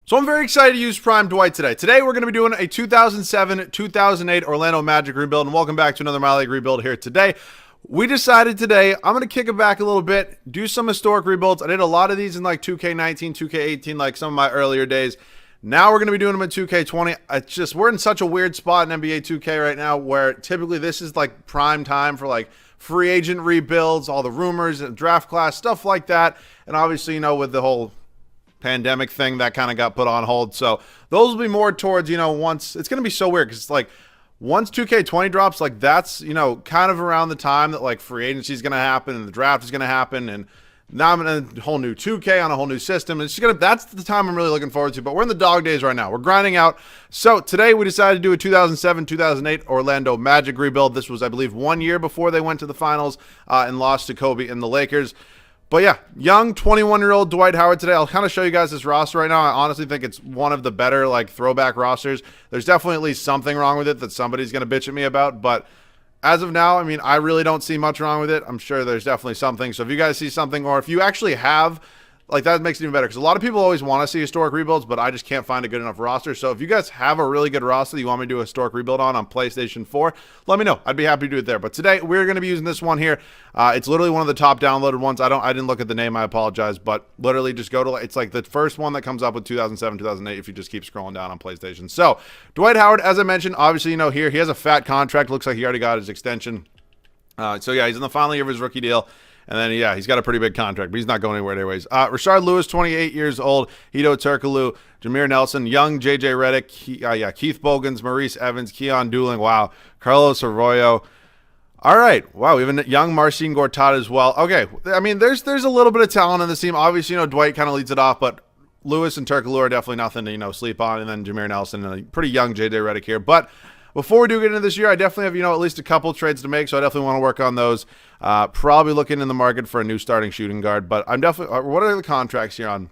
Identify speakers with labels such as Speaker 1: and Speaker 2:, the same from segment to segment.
Speaker 1: So I'm very excited to use Prime Dwight today. Today we're going to be doing a 2007-2008 Orlando Magic rebuild, and welcome back to another My League rebuild here today. We decided today I'm going to kick it back a little bit, do some historic rebuilds. I did a lot of these in like 2K19, 2K18, like some of my earlier days. Now we're going to be doing them in 2K20. It's just we're in such a weird spot in NBA 2K right now where typically this is like prime time for like free agent rebuilds, all the rumors, draft class, stuff like that. And obviously, you know, with the whole pandemic thing that kind of got put on hold. So those will be more towards, once it's going to be so weird because it's like once 2K20 drops, like that's, kind of around the time that like free agency is going to happen and the draft is going to happen. And now I'm in a whole new 2K on a whole new system. It's just that's the time I'm really looking forward to, but we're in the dog days right now. We're grinding out. So today we decided to do a 2007-2008 Orlando Magic rebuild. This was, I believe, 1 year before they went to the finals and lost to Kobe and the Lakers. But yeah, young 21-year-old Dwight Howard today. I'll kind of show you guys this roster right now. I honestly think it's one of the better like throwback rosters. There's definitely at least something wrong with it that somebody's going to bitch at me about. But as of now, I mean, I really don't see much wrong with it. I'm sure there's definitely something. So if you guys see something, or if you actually have, like that makes it even better. Because a lot of people always want to see historic rebuilds, but I just can't find a good enough roster. So if you guys have a really good roster that you want me to do a historic rebuild on PlayStation 4, let me know. I'd be happy to do it there. But today we're going to be using this one here. It's literally one of the top downloaded ones. I didn't look at the name. I apologize. But literally just go to, it's like the first one that comes up with 2007, 2008 if you just keep scrolling down on PlayStation. So Dwight Howard, as I mentioned, obviously, here he has a fat contract. Looks like he already got his extension. So yeah, he's in the final year of his rookie deal. And then, yeah, he's got a pretty big contract, but he's not going anywhere anyways. Rashard Lewis, 28 years old. Hedo Turkoglu, Jameer Nelson, young J.J. Redick, Keith Bogans, Maurice Evans, Keon Dooling, wow, Carlos Arroyo. All right, wow, we have a young Marcin Gortat as well. Okay, I mean, there's a little bit of talent on the team. Obviously, Dwight kind of leads it off, but Lewis and Turkoglu are definitely nothing to, sleep on. And then Jameer Nelson and a pretty young J.J. Redick here. But before we do get into this year, I definitely have, at least a couple trades to make, so I definitely want to work on those. Probably looking in the market for a new starting shooting guard, but I'm definitely, what are the contracts here on?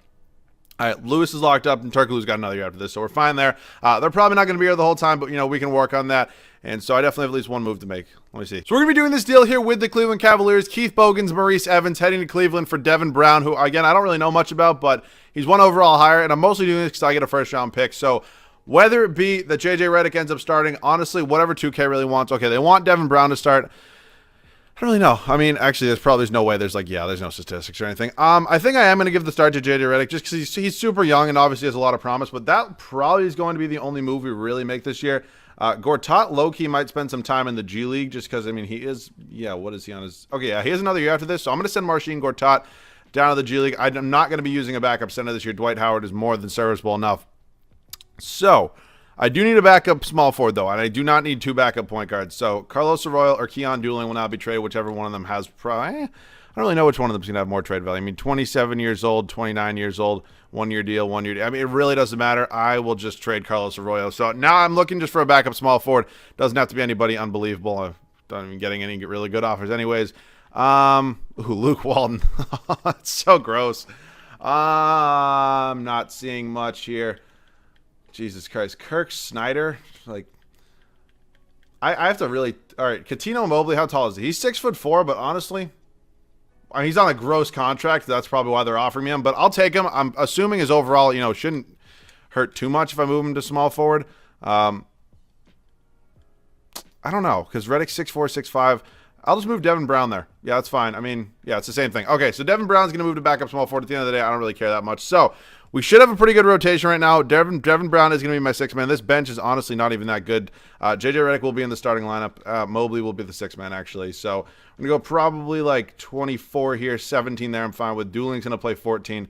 Speaker 1: All right, Lewis is locked up, and Turkoglu's got another year after this, so we're fine there. They're probably not going to be here the whole time, but, we can work on that. And so I definitely have at least one move to make. Let me see. So we're going to be doing this deal here with the Cleveland Cavaliers. Keith Bogans, Maurice Evans heading to Cleveland for Devin Brown, who, again, I don't really know much about, but he's one overall hire, and I'm mostly doing this because I get a first-round pick. So whether it be that J.J. Redick ends up starting, honestly, whatever 2K really wants. Okay, they want Devin Brown to start. I don't really know. I mean, actually, there's no way. There's no statistics or anything. I think I am going to give the start to J.J. Redick just because he's super young and obviously has a lot of promise. But that probably is going to be the only move we really make this year. Gortat low-key might spend some time in the G League just because, I mean, he is, what is he on his? Okay, yeah, he has another year after this. So I'm going to send Marcin Gortat down to the G League. I'm not going to be using a backup center this year. Dwight Howard is more than serviceable enough. So I do need a backup small forward, though, and I do not need two backup point guards. So Carlos Arroyo or Keon Dooling will now be traded, whichever one of them has I don't really know which one of them is going to have more trade value. I mean, 27 years old, 29 years old, 1 year deal, 1 year deal. I mean, it really doesn't matter. I will just trade Carlos Arroyo. So now I'm looking just for a backup small forward. Doesn't have to be anybody unbelievable. I'm not even getting any really good offers anyways. Luke Walton. That's so gross. I'm not seeing much here. Jesus Christ. Kirk Snyder. Like, I have to really. All right. Coutinho Mobley, how tall is he? He's 6'4", but honestly, I mean, he's on a gross contract. That's probably why they're offering me him, but I'll take him. I'm assuming his overall, shouldn't hurt too much if I move him to small forward. I don't know, because Redick's 6'4", 6'5". I'll just move Devin Brown there. Yeah, that's fine. I mean, yeah, it's the same thing. Okay, so Devin Brown's going to move to backup small forward. At the end of the day, I don't really care that much. So we should have a pretty good rotation right now. Devin Brown is going to be my sixth man. This bench is honestly not even that good. J.J. Redick will be in the starting lineup. Mobley will be the sixth man, actually. So I'm going to go probably like 24 here, 17 there. I'm fine with. Dooling's going to play 14.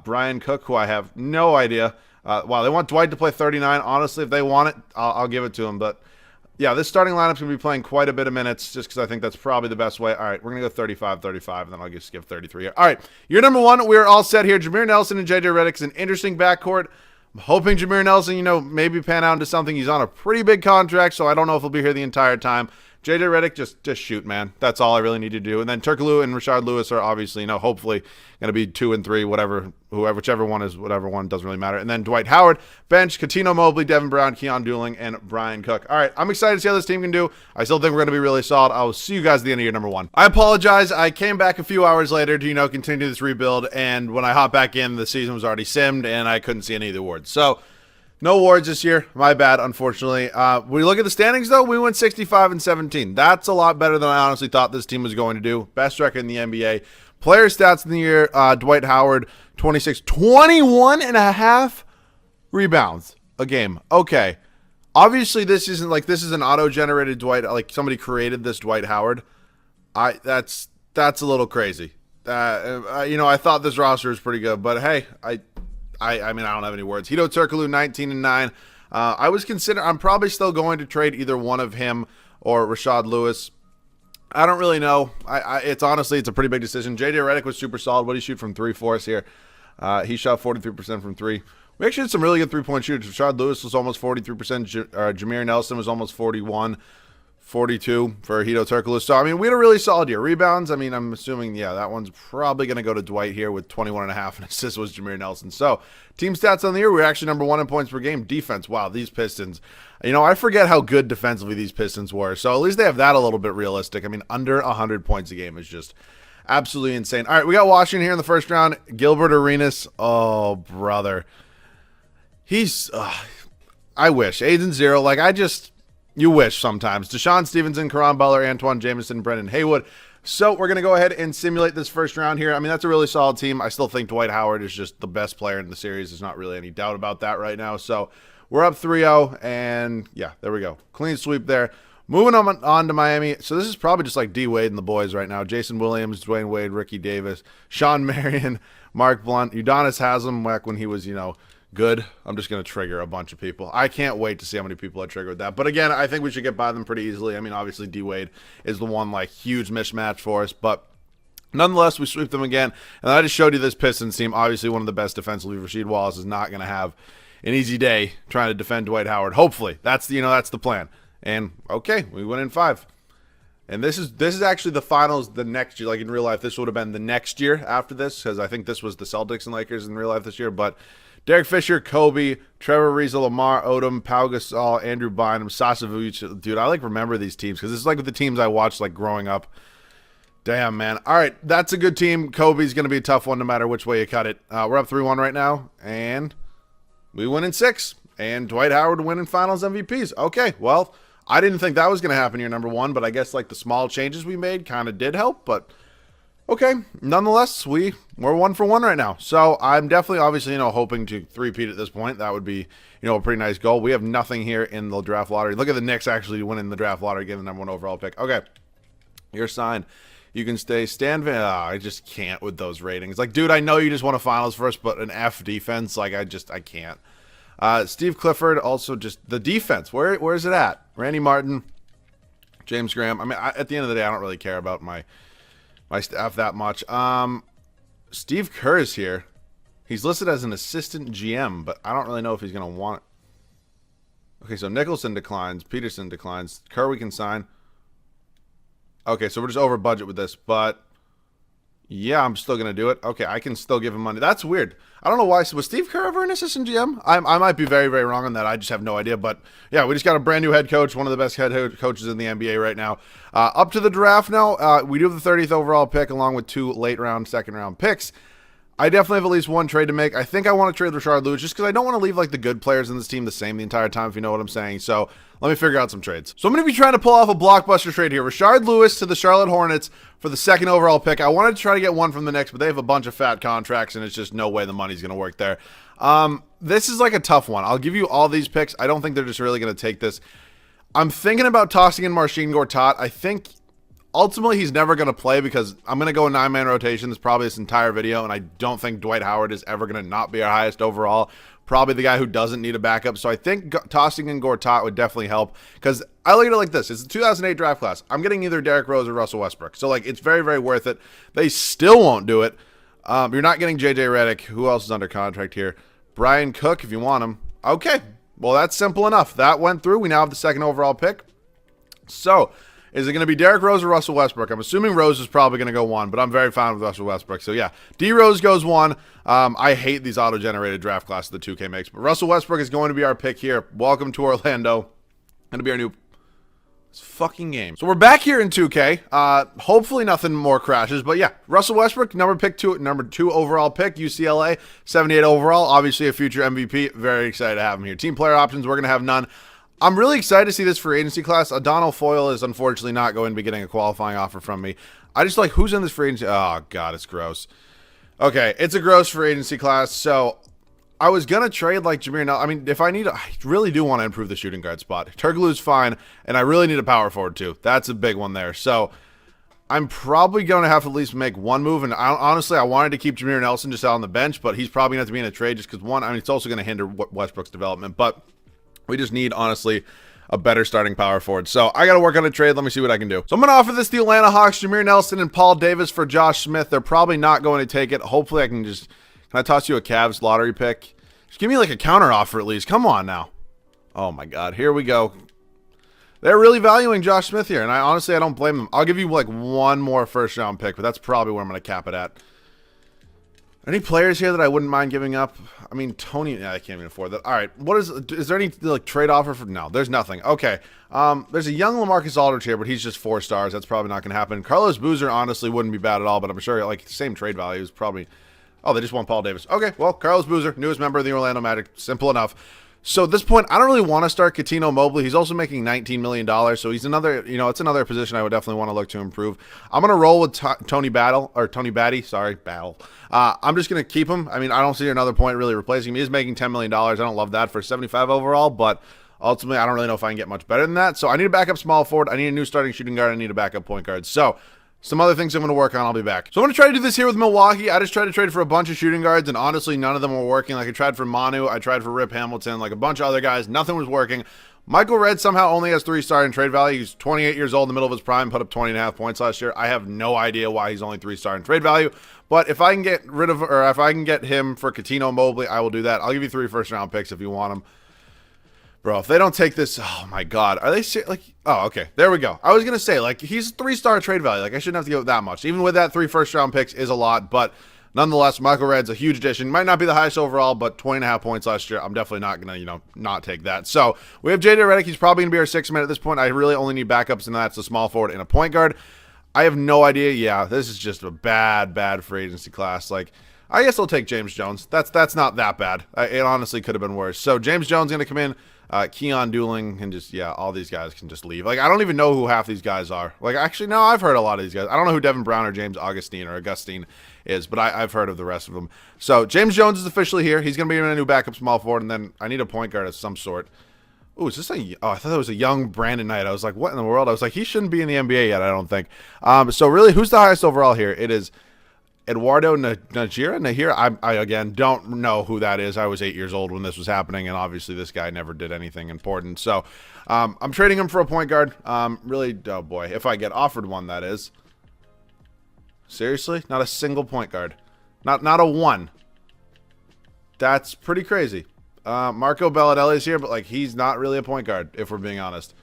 Speaker 1: Brian Cook, who I have no idea. Wow, they want Dwight to play 39. Honestly, if they want it, I'll give it to him. But yeah, this starting lineup's going to be playing quite a bit of minutes just because I think that's probably the best way. All right, we're going to go 35, and then I'll just give 33 here. All right, year number one, we're all set here. Jameer Nelson and J.J. Redick is an interesting backcourt. I'm hoping Jameer Nelson, maybe pan out into something. He's on a pretty big contract, so I don't know if he'll be here the entire time. JJ Redick, just shoot, man. That's all I really need to do. And then Turkoglu and Rashard Lewis are obviously, hopefully going to be 2 and 3, whichever one is, whatever one, doesn't really matter. And then Dwight Howard, bench, Coutinho Mobley, Devin Brown, Keon Dooling, and Brian Cook. All right, I'm excited to see how this team can do. I still think we're going to be really solid. I'll see you guys at the end of year number 1. I apologize. I came back a few hours later to, continue this rebuild, and when I hopped back in, the season was already simmed, and I couldn't see any of the awards. So, no awards this year. My bad, unfortunately. We look at the standings, though. We went 65-17. That's a lot better than I honestly thought this team was going to do. Best record in the NBA. Player stats in the year, Dwight Howard, 21 and a half rebounds a game. Okay. Obviously, this is an auto-generated Dwight, like somebody created this Dwight Howard. That's a little crazy. I thought this roster was pretty good, but hey, I mean, I don't have any words. Hedo Turkoglu, 19 and 9. I'm probably still going to trade either one of him or Rashard Lewis. I don't really know. It's a pretty big decision. JJ Redick was super solid. What did he shoot from 3 for us here? He shot 43% from 3. We actually had some really good 3-point shooters. Rashard Lewis was almost 43%. Jameer Nelson was almost 41. 42 for Hedo Turkoglu. So, I mean, we had a really solid year. Rebounds, I mean, I'm assuming, that one's probably going to go to Dwight here with 21.5, and assist was Jameer Nelson. So, team stats on the year, we were actually number 1 in points per game. Defense, wow, these Pistons. I forget how good defensively these Pistons were. So, at least they have that a little bit realistic. I mean, under 100 points a game is just absolutely insane. All right, we got Washington here in the first round. Gilbert Arenas. Oh, brother. I wish. Aiden Zero. You wish sometimes. Deshaun Stevenson, Karan Butler, Antoine Jameson, Brendan Haywood. So we're going to go ahead and simulate this first round here. I mean, that's a really solid team. I still think Dwight Howard is just the best player in the series. There's not really any doubt about that right now. So we're up 3-0, and yeah, there we go. Clean sweep there. Moving on to Miami. So this is probably just like D. Wade and the boys right now. Jason Williams, Dwayne Wade, Ricky Davis, Sean Marion, Mark Blunt, Udonis Haslam back when he was, good. I'm just going to trigger a bunch of people. I can't wait to see how many people I trigger with that. But again, I think we should get by them pretty easily. I mean, obviously D-Wade is the one huge mismatch for us, but nonetheless, we sweep them again. And I just showed you this Pistons team. Obviously, one of the best defensively. Rasheed Wallace is not going to have an easy day trying to defend Dwight Howard. Hopefully, that's the plan. And okay, we win in 5. And this is actually the finals the next year. Like in real life, this would have been the next year after this, because I think this was the Celtics and Lakers in real life this year, but Derek Fisher, Kobe, Trevor Ariza, Lamar Odom, Pau Gasol, Andrew Bynum, Sasha Vujic. Dude, I remember these teams because this is the teams I watched growing up. Damn, man. All right, that's a good team. Kobe's going to be a tough one no matter which way you cut it. We're up 3-1 right now, and we win in 6. And Dwight Howard winning Finals MVPs. Okay, well, I didn't think that was going to happen here, number 1, but I guess the small changes we made kind of did help, but okay, nonetheless, we're 1 for 1 right now. So I'm definitely, obviously, hoping to three-peat at this point. That would be, a pretty nice goal. We have nothing here in the draft lottery. Look at the Knicks actually winning the draft lottery, getting the number 1 overall pick. Okay, you're signed. You can stay. Stan Van. I just can't with those ratings. Dude, I know you just won a finals first, but an F defense, I can't. Steve Clifford, also just the defense. Where is it at? Randy Martin, James Graham. I mean, at the end of the day, I don't really care about my staff that much. Steve Kerr is here. He's listed as an assistant GM, but I don't really know if he's going to want it. Okay, so Nicholson declines. Peterson declines. Kerr we can sign. Okay, so we're just over budget with this, but yeah, I'm still going to do it. Okay, I can still give him money. That's weird. I don't know why. Was Steve Kerr ever an assistant GM? I might be very, very wrong on that. I just have no idea. But yeah, we just got a brand new head coach, one of the best head coaches in the NBA right now. Up to the draft now. We do have the 30th overall pick along with 2 late-round, second-round picks. I definitely have at least 1 trade to make. I think I want to trade Rashard Lewis just because I don't want to leave the good players in this team the same the entire time, if you know what I'm saying. So let me figure out some trades. So I'm going to be trying to pull off a blockbuster trade here. Rashard Lewis to the Charlotte Hornets for the 2nd overall pick. I wanted to try to get 1 from the Knicks, but they have a bunch of fat contracts, and it's just no way the money's going to work there. This is a tough one. I'll give you all these picks. I don't think they're just really going to take this. I'm thinking about tossing in Marcin Gortat. I think ultimately he's never going to play because I'm going to go in 9-man rotations probably this entire video, and I don't think Dwight Howard is ever going to not be our highest overall. Probably the guy who doesn't need a backup. So I think tossing in Gortat would definitely help because I look at it like this. It's the 2008 draft class. I'm getting either Derrick Rose or Russell Westbrook. So it's very, very worth it. They still won't do it. You're not getting JJ Redick. Who else is under contract here? Brian Cook, if you want him. Okay. Well, that's simple enough. That went through. We now have the 2nd overall pick. So Is it going to be Derrick Rose or Russell Westbrook? I'm assuming Rose is probably going to go 1, but I'm very fine with Russell Westbrook. So, yeah, D Rose goes 1. I hate these auto-generated draft classes the 2K makes, but Russell Westbrook is going to be our pick here. Welcome to Orlando. Going to be our new fucking game. So we're back here in 2K. Hopefully nothing more crashes, but yeah, Russell Westbrook, number 2 overall pick, UCLA, 78 overall, obviously a future MVP. Very excited to have him here. Team player options, we're going to have none. I'm really excited to see this free agency class. O'Donnell Foyle is unfortunately not going to be getting a qualifying offer from me. I just like, who's in this free agency? Oh, God, it's gross. Okay, it's a gross free agency class. So I was going to trade like Jameer Nelson. I mean, if I really do want to improve the shooting guard spot. Turkoglu's fine, and I really need a power forward too. That's a big one there. So I'm probably going to have to at least make one move. And honestly, I wanted to keep Jameer Nelson just out on the bench, but he's probably going to have to be in a trade just because, one, I mean, it's also going to hinder Westbrook's development. But we just need, honestly, a better starting power forward. So I got to work on a trade. Let me see what I can do. So I'm going to offer this to the Atlanta Hawks, Jameer Nelson and Paul Davis for Josh Smith. They're probably not going to take it. Hopefully can I toss you a Cavs lottery pick? Just give me like a counter offer at least. Come on now. Oh my God. Here we go. They're really valuing Josh Smith here. And I don't blame them. I'll give you like one more first round pick, but that's probably where I'm going to cap it at. Any players here that I wouldn't mind giving up? I mean, Tony, I can't even afford that. All right, is there any like trade offer for? No, there's nothing. Okay, there's a young LaMarcus Aldridge here, but he's just 4 stars. That's probably not going to happen. Carlos Boozer honestly wouldn't be bad at all, but I'm sure like same trade value is probably. Oh, they just want Paul Davis. Okay, well, Carlos Boozer, newest member of the Orlando Magic. Simple enough. So at this point, I don't really want to start Coutinho Mobley. He's also making $19 million, so he's another, it's another position I would definitely want to look to improve. I'm going to roll with Tony Batty. Sorry, Battle. I'm just going to keep him. I mean, I don't see another point really replacing him. He's making $10 million. I don't love that for 75 overall, but ultimately, I don't really know if I can get much better than that. So I need a backup small forward. I need a new starting shooting guard. I need a backup point guard. So some other things I'm going to work on. I'll be back. So I'm going to try to do this here with Milwaukee. I just tried to trade for a bunch of shooting guards, and honestly, none of them were working. Like I tried for Manu, I tried for Rip Hamilton, like a bunch of other guys. Nothing was working. Michael Redd somehow only has 3-star in trade value. He's 28 years old in the middle of his prime, put up 20.5 points last year. I have no idea why he's only 3-star in trade value. But if I can get if I can get him for Coutinho Mobley, I will do that. I'll give you 3 first-round picks if you want them. Bro, if they don't take this, oh my God, are they like? Oh, okay, there we go. I was gonna say like he's 3-star trade value. Like I shouldn't have to give that much. Even with that, 3 first-round picks is a lot, but nonetheless, Michael Redd's a huge addition. Might not be the highest overall, but 20.5 points last year. I'm definitely not gonna not take that. So we have JJ Redick. He's probably gonna be our 6th man at this point. I really only need backups, and that's a small forward and a point guard. I have no idea. Yeah, this is just a bad free agency class. Like I guess I'll take James Jones. That's not that bad. It honestly could have been worse. So James Jones gonna come in. Keon Dooling and just, all these guys can just leave. Like, I don't even know who half these guys are. Like, actually, no, I've heard a lot of these guys. I don't know who Devin Brown or James Augustine is, but I've heard of the rest of them. So, James Jones is officially here. He's going to be a new backup small forward, and then I need a point guard of some sort. Ooh, is this I thought that was a young Brandon Knight. I was like, what in the world? I was like, he shouldn't be in the NBA yet, I don't think. So, really, who's the highest overall here? It is Eduardo Nahir. I again don't know who that is. I was 8 years old when this was happening, and obviously this guy never did anything important. So I'm trading him for a point guard. Really, oh boy, if I get offered one, that is. Seriously, not a single point guard, not a one. That's pretty crazy. Marco Bellinelli is here, but like he's not really a point guard, if we're being honest.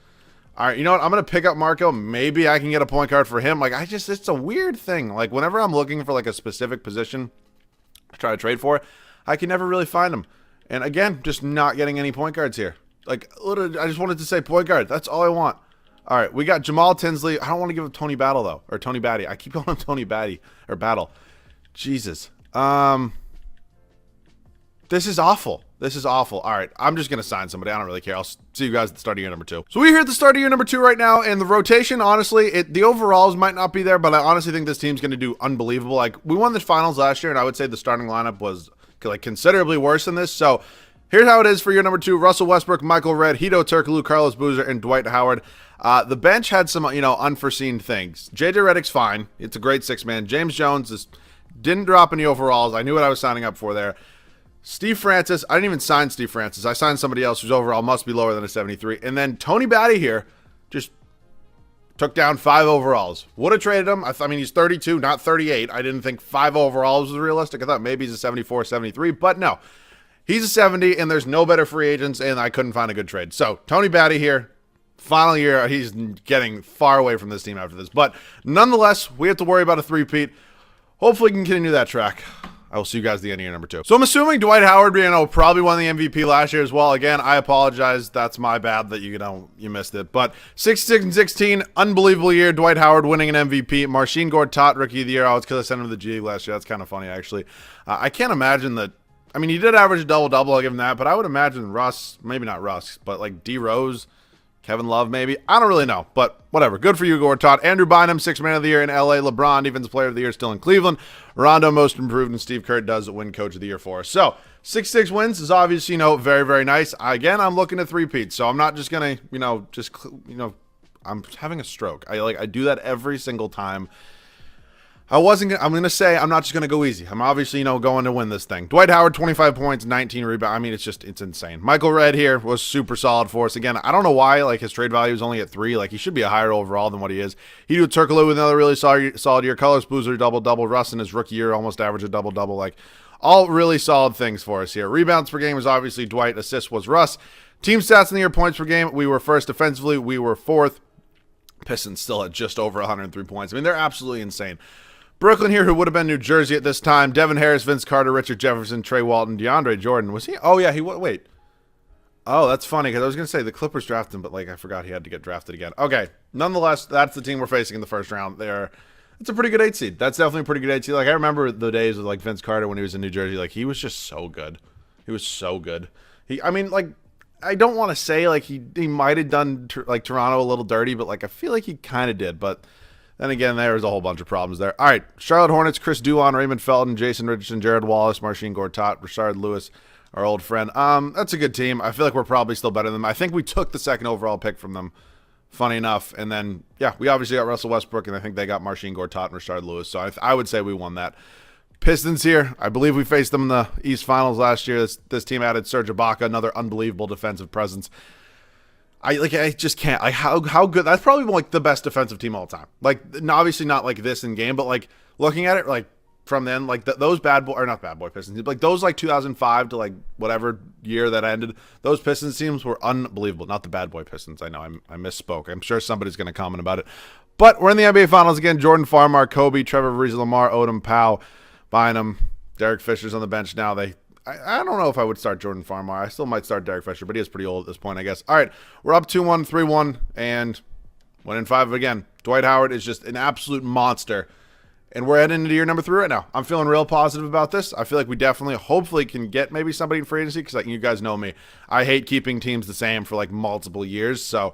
Speaker 1: All right, you know what? I'm going to pick up Marco. Maybe I can get a point guard for him. Like, it's a weird thing. Like, whenever I'm looking for, like, a specific position to try to trade for, I can never really find them. And, again, just not getting any point guards here. Like, literally, I just wanted to say point guard. That's all I want. All right, we got Jamal Tinsley. I don't want to give him Tony Battle, though. Or Tony Batty. I keep calling him Tony Batty. Or Battle. Jesus. This is awful. This is awful. All right, I'm just going to sign somebody. I don't really care. I'll see you guys at the start of year number 2. So we're here at the start of year number 2 right now, and the rotation, honestly, the overalls might not be there, but I honestly think this team's going to do unbelievable. Like, we won the finals last year, and I would say the starting lineup was like considerably worse than this. So here's how it is for year number 2. Russell Westbrook, Michael Redd, Hedo Turkoglu, Carlos Boozer, and Dwight Howard. The bench had some, unforeseen things. JJ Redick's fine. It's a great 6-man. James Jones didn't drop any overalls. I knew what I was signing up for there. Steve Francis, I didn't even sign Steve Francis. I signed somebody else whose overall must be lower than a 73. And then Tony Batty here just took down 5 overalls. Would have traded him. I mean, he's 32, not 38. I didn't think 5 overalls was realistic. I thought maybe he's a 74, 73. But no, he's a 70, and there's no better free agents, and I couldn't find a good trade. So Tony Batty here, final year, he's getting far away from this team after this. But nonetheless, we have to worry about a three-peat. Hopefully, we can continue that track. I will see you guys at the end of year number 2. So I'm assuming Dwight Howard, probably won the MVP last year as well. Again, I apologize. That's my bad that you missed it. But 66-16, unbelievable year. Dwight Howard winning an MVP. Marcin Gortat, Rookie of the Year. Oh, it's because I sent him to the G League last year. That's kind of funny, actually. I can't imagine that. I mean, he did average a double-double. I'll give him that. But I would imagine Russ, maybe not Russ, but like D. Rose, Kevin Love, maybe. I don't really know, but whatever. Good for you, Gortat. Andrew Bynum, 6th Man of the Year in LA. LeBron, Defensive Player of the Year, still in Cleveland. Rondo, Most Improved, and Steve Kerr does win Coach of the Year for us. So, 6-6 wins is obviously, very, very nice. Again, I'm looking at three-peats, so I'm not just going to, I'm having a stroke. I do that every single time. I'm going to say I'm not just going to go easy. I'm obviously, going to win this thing. Dwight Howard, 25 points, 19 rebounds. I mean, it's insane. Michael Redd here was super solid for us. Again, I don't know why, his trade value is only at 3. He should be a higher overall than what he is. He would Turkoglu with another really solid year. Colors, Boozer, double-double. Russ in his rookie year almost averaged a double-double. All really solid things for us here. Rebounds per game was obviously Dwight. Assists was Russ. Team stats in the year, points per game. We were first defensively. We were 4th. Pistons still at just over 103 points. I mean, they're absolutely insane. Brooklyn here, who would have been New Jersey at this time. Devin Harris, Vince Carter, Richard Jefferson, Trey Walton, DeAndre Jordan. Was he? Oh, yeah, he was. Wait. Oh, that's funny, because I was going to say the Clippers drafted him, but, I forgot he had to get drafted again. Okay. Nonetheless, that's the team we're facing in the first round. It's a pretty good 8 seed. That's definitely a pretty good 8 seed. I remember the days with, Vince Carter when he was in New Jersey. He was just so good. He was so good. I don't want to say, he might have done, Toronto a little dirty, but, I feel like he kind of did, but... Then again, there was a whole bunch of problems there. All right, Charlotte Hornets, Chris Duhon, Raymond Felton, Jason Richardson, Jared Wallace, Marcin Gortat, Rashard Lewis, our old friend. That's a good team. I feel like we're probably still better than them. I think we took the 2nd overall pick from them, funny enough. And then, we obviously got Russell Westbrook, and I think they got Marcin Gortat and Rashard Lewis. So I would say we won that. Pistons here. I believe we faced them in the East Finals last year. This team added Serge Ibaka, another unbelievable defensive presence. I just can't. How good? That's probably the best defensive team all time. Obviously not this in game, but looking at it from then, those bad boy or not bad boy Pistons, those 2005 to whatever year that ended. Those Pistons teams were unbelievable. Not the bad boy Pistons. I know I misspoke. I'm sure somebody's going to comment about it. But we're in the NBA Finals again. Jordan Farmar, Kobe, Trevor Ariza, Lamar Odom, Powell, Bynum, Derek Fisher's on the bench now. I don't know if I would start Jordan Farmar. I still might start Derek Fisher, but he is pretty old at this point, I guess. All right, we're up 2-1, 3-1, and 1-5 again. Dwight Howard is just an absolute monster, and we're heading into year number 3 right now. I'm feeling real positive about this. I feel like we definitely, hopefully, can get maybe somebody in free agency, because you guys know me. I hate keeping teams the same for multiple years, so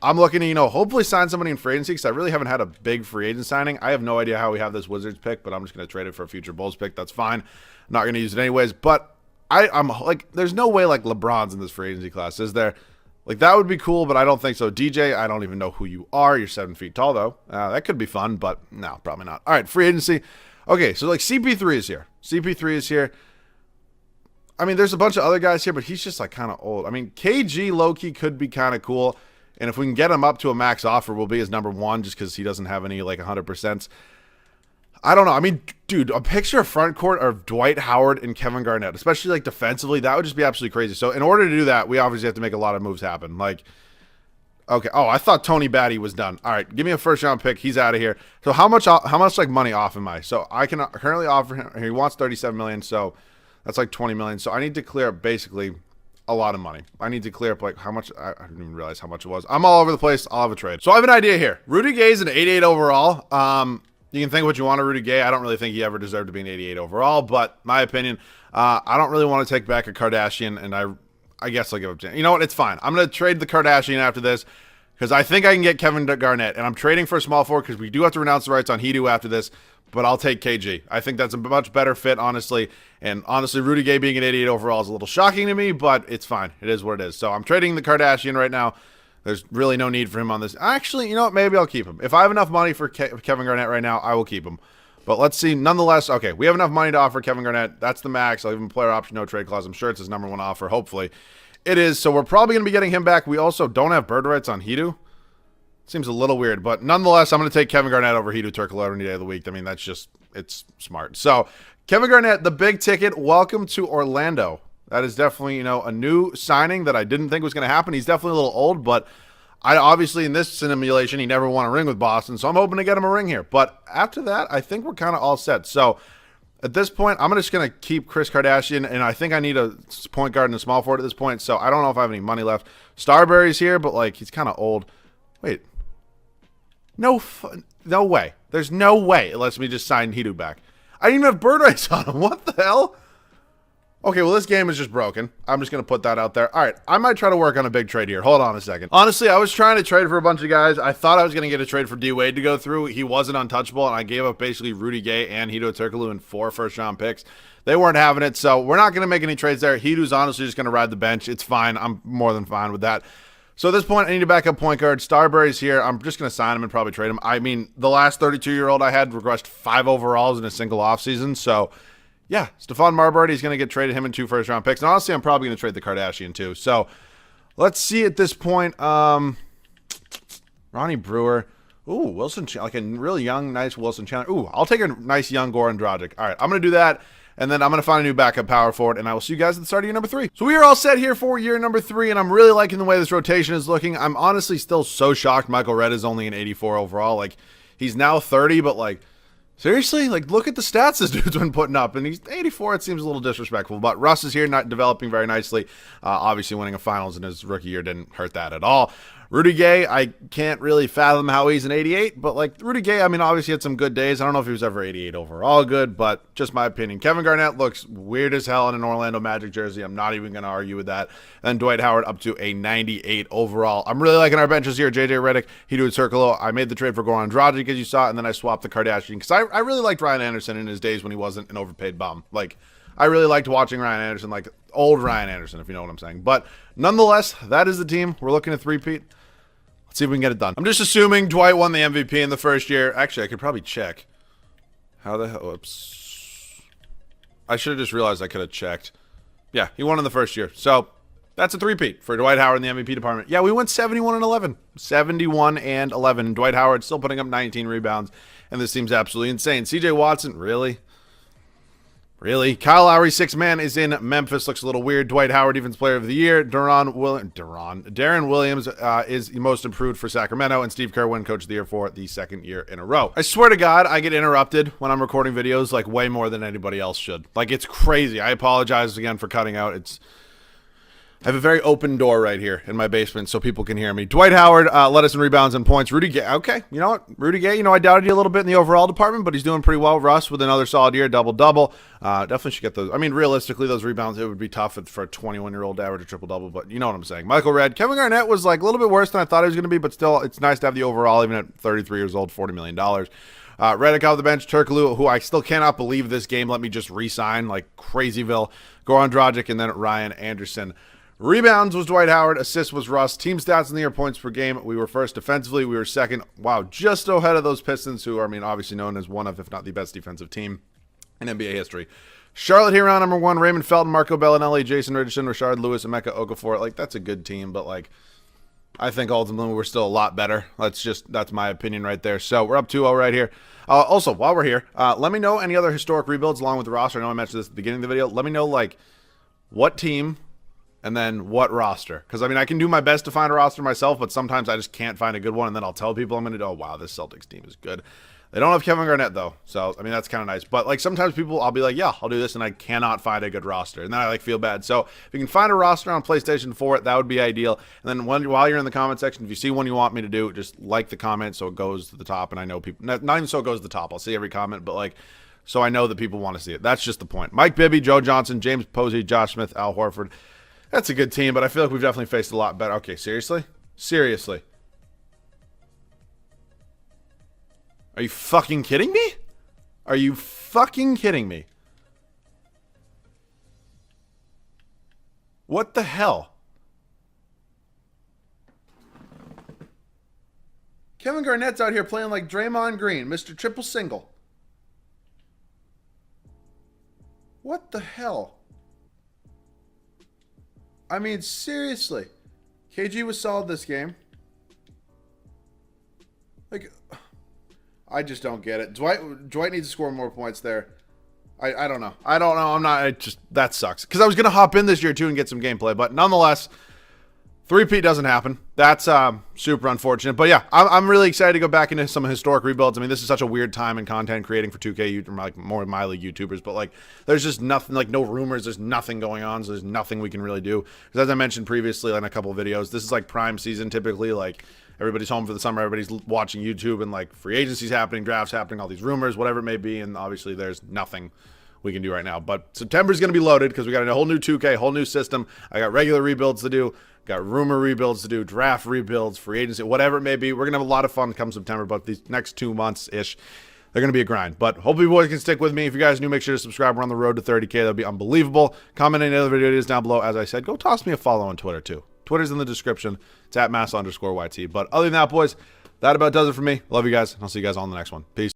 Speaker 1: I'm looking to, hopefully sign somebody in free agency, because I really haven't had a big free agent signing. I have no idea how we have this Wizards pick, but I'm just going to trade it for a future Bulls pick. That's fine. I'm not going to use it anyways, but I'm there's no way LeBron's in this free agency class, is there? That would be cool, but I don't think so. DJ, I don't even know who you are. You're 7 feet tall, though. That could be fun, but no, probably not. All right, free agency. Okay, so CP3 is here. CP3 is here. I mean, there's a bunch of other guys here, but he's just kind of old. I mean, KG low-key could be kind of cool, and if we can get him up to a max offer, we'll be his number 1 just because he doesn't have any 100%. I don't know. I mean, dude, a picture of front court of Dwight Howard and Kevin Garnett, especially defensively, that would just be absolutely crazy. So in order to do that, we obviously have to make a lot of moves happen. Okay. Oh, I thought Tony Batty was done. All right, give me a first round pick. He's out of here. So how much money off am I? So I can currently offer him. He wants $37 million, so that's $20 million. So I need to clear up basically a lot of money. I need to clear up how much. I didn't even realize how much it was. I'm all over the place. I'll have a trade. So I have an idea here. Rudy Gay's an 88 overall. You can think what you want of Rudy Gay. I don't really think he ever deserved to be an 88 overall, but my opinion, I don't really want to take back a Kardashian, and I guess I'll give up to. You know what? It's fine. I'm going to trade the Kardashian after this because I think I can get Kevin Garnett, and I'm trading for a small forward because we do have to renounce the rights on Hedo after this, but I'll take KG. I think that's a much better fit, honestly, and honestly, Rudy Gay being an 88 overall is a little shocking to me, but it's fine. It is what it is. So I'm trading the Kardashian right now. There's really no need for him on this. Actually, you know what? Maybe I'll keep him. If I have enough money for Kevin Garnett right now, I will keep him. But let's see. Nonetheless, okay, we have enough money to offer Kevin Garnett. That's the max. I'll give him a player option, no trade clause. I'm sure it's his number 1 offer, hopefully. It is, so we're probably going to be getting him back. We also don't have bird rights on Hedo. Seems a little weird, but nonetheless, I'm going to take Kevin Garnett over Hedo Turkoglu any day of the week. I mean, that's just, it's smart. So, Kevin Garnett, the big ticket. Welcome to Orlando. That is definitely, a new signing that I didn't think was going to happen. He's definitely a little old, but I obviously in this simulation he never won a ring with Boston, so I'm hoping to get him a ring here. But after that, I think we're kind of all set. So at this point, I'm just going to keep Chris Kardashian, and I think I need a point guard and a small forward at this point, so I don't know if I have any money left. Starbury's here, but, like, he's kind of old. Wait. No way. There's no way it lets me just sign Hidu back. I didn't even have bird rights on him. What the hell? Okay, well, this game is just broken. I'm just going to put that out there. All right, I might try to work on a big trade here. Hold on a second. Honestly, I was trying to trade for a bunch of guys. I thought I was going to get a trade for D-Wade to go through. He wasn't untouchable, and I gave up basically Rudy Gay and Hedo Turkoglu and 4 first-round picks. They weren't having it, so we're not going to make any trades there. Hidu's honestly just going to ride the bench. It's fine. I'm more than fine with that. So at this point, I need a backup point guard. Starbury's here. I'm just going to sign him and probably trade him. I mean, the last 32-year-old I had regressed 5 overalls in a single offseason, so yeah, Stephon Marbury is going to get traded, him and 2 first-round picks. And honestly, I'm probably going to trade the Kardashian too. So let's see at this point. Ronnie Brewer. Ooh, Wilson, like a really young, nice Wilson Chandler. Ooh, I'll take a nice young Goran Dragic. All right, I'm going to do that. And then I'm going to find a new backup power forward, and I will see you guys at the start of year number 3. So we are all set here for year number 3, and I'm really liking the way this rotation is looking. I'm honestly still so shocked Michael Redd is only an 84 overall. Like, he's now 30, but, like, seriously? Like, look at the stats this dude's been putting up, and he's 84. It seems a little disrespectful, but Russ is here, not developing very nicely. Obviously, winning a finals in his rookie year didn't hurt that at all. Rudy Gay, I can't really fathom how he's an 88, but, like, Rudy Gay, I mean, obviously had some good days. I don't know if he was ever 88 overall good, but just my opinion. Kevin Garnett looks weird as hell in an Orlando Magic jersey. I'm not even going to argue with that. And then Dwight Howard up to a 98 overall. I'm really liking our benches here. JJ Redick, Hedo Turkoglu. I made the trade for Goran Dragic, as you saw, and then I swapped the Kardashian because I really liked Ryan Anderson in his days when he wasn't an overpaid bum. Like, I really liked watching Ryan Anderson, like old Ryan Anderson, if you know what I'm saying. But nonetheless, that is the team. We're looking at three-peat. Let's see if we can get it done. I'm just assuming Dwight won the MVP in the first year. Actually, I could probably check. How the hell? Oops. I should have just realized I could have checked. Yeah, he won in the first year. So that's a three-peat for Dwight Howard in the MVP department. Yeah, we went 71-11. 71-11. And Dwight Howard still putting up 19 rebounds. And this seems absolutely insane. CJ Watson, really? Really? Kyle Lowry, 6-man, is in Memphis. Looks a little weird. Dwight Howard, Defensive Player of the Year. Darren Williams is the most improved for Sacramento. And Steve Kerr won Coach of the Year for the 2nd year in a row. I swear to God, I get interrupted when I'm recording videos, like, way more than anybody else should. Like, it's crazy. I apologize again for cutting out. I have a very open door right here in my basement so people can hear me. Dwight Howard led us in rebounds and points. Rudy Gay, okay, you know what? Rudy Gay, I doubted you a little bit in the overall department, but he's doing pretty well. Russ with another solid year, double-double. Definitely should get those. I mean, realistically, those rebounds, it would be tough for a 21-year-old to average a triple-double, but you know what I'm saying. Michael Redd. Kevin Garnett was like a little bit worse than I thought he was going to be, but still, it's nice to have the overall, even at 33 years old, $40 million. Redick off the bench, Turkoglu, who I still cannot believe this game let me just re-sign like Crazyville. Goran Dragic, and then Ryan Anderson. Rebounds was Dwight Howard. Assists was Russ. Team stats in the year, points per game. We were first defensively. We were second. Wow, just ahead of those Pistons, who are, I mean, obviously known as one of, if not the best defensive team in NBA history. Charlotte here around number 1. Raymond Felton, Marco Bellinelli, Jason Richardson, Rashard Lewis, Emeka Okafor. Like, that's a good team, but, like, I think ultimately we're still a lot better. That's my opinion right there. So we're up 2-0 right here. Also, while we're here, let me know any other historic rebuilds along with the roster. I know I mentioned this at the beginning of the video. Let me know, like, what team and then what roster. Because, I mean, I can do my best to find a roster myself, but sometimes I just can't find a good one, and then I'll tell people I'm going to do, oh, wow, this Celtics team is good. They don't have Kevin Garnett, though. So, I mean, that's kind of nice. But, like, sometimes people, I'll be like, yeah, I'll do this, and I cannot find a good roster. And then I, like, feel bad. So, if you can find a roster on PlayStation 4, that would be ideal. And then while you're in the comment section, if you see one you want me to do, just like the comment so it goes to the top. And I know people, not even so it goes to the top. I'll see every comment, but, like, so I know that people want to see it. That's just the point. Mike Bibby, Joe Johnson, James Posey, Josh Smith, Al Horford. That's a good team, but I feel like we've definitely faced a lot better. Okay, seriously? Seriously. Are you fucking kidding me? Are you fucking kidding me? What the hell? Kevin Garnett's out here playing like Draymond Green, Mr. Triple Single. What the hell? I mean, seriously. KG was solid this game. Like, I just don't get it. Dwight needs to score more points there. I don't know. I don't know. I'm not. That sucks. Because I was going to hop in this year, too, and get some gameplay. But nonetheless, Three-peat doesn't happen. That's super unfortunate. But yeah, I'm really excited to go back into some historic rebuilds. I mean, this is such a weird time in content creating for 2K, like more of my league YouTubers. But like, there's just nothing, like no rumors. There's nothing going on. So there's nothing we can really do. Because as I mentioned previously in a couple of videos, this is like prime season typically. Like everybody's home for the summer. Everybody's watching YouTube and like free agency's happening, drafts happening, all these rumors, whatever it may be. And obviously there's nothing we can do right now. But September's going to be loaded because we got a whole new 2K, whole new system. I got regular rebuilds to do. Got rumor rebuilds to do, draft rebuilds, free agency, whatever it may be. We're going to have a lot of fun come September, but these next 2 months-ish, they're going to be a grind. But hopefully you boys can stick with me. If you guys new, make sure to subscribe. We're on the road to 30K. That would be unbelievable. Comment any other video ideas down below. As I said, go toss me a follow on Twitter, too. Twitter's in the description. It's at Massa_YT. But other than that, boys, that about does it for me. Love you guys, and I'll see you guys on the next one. Peace.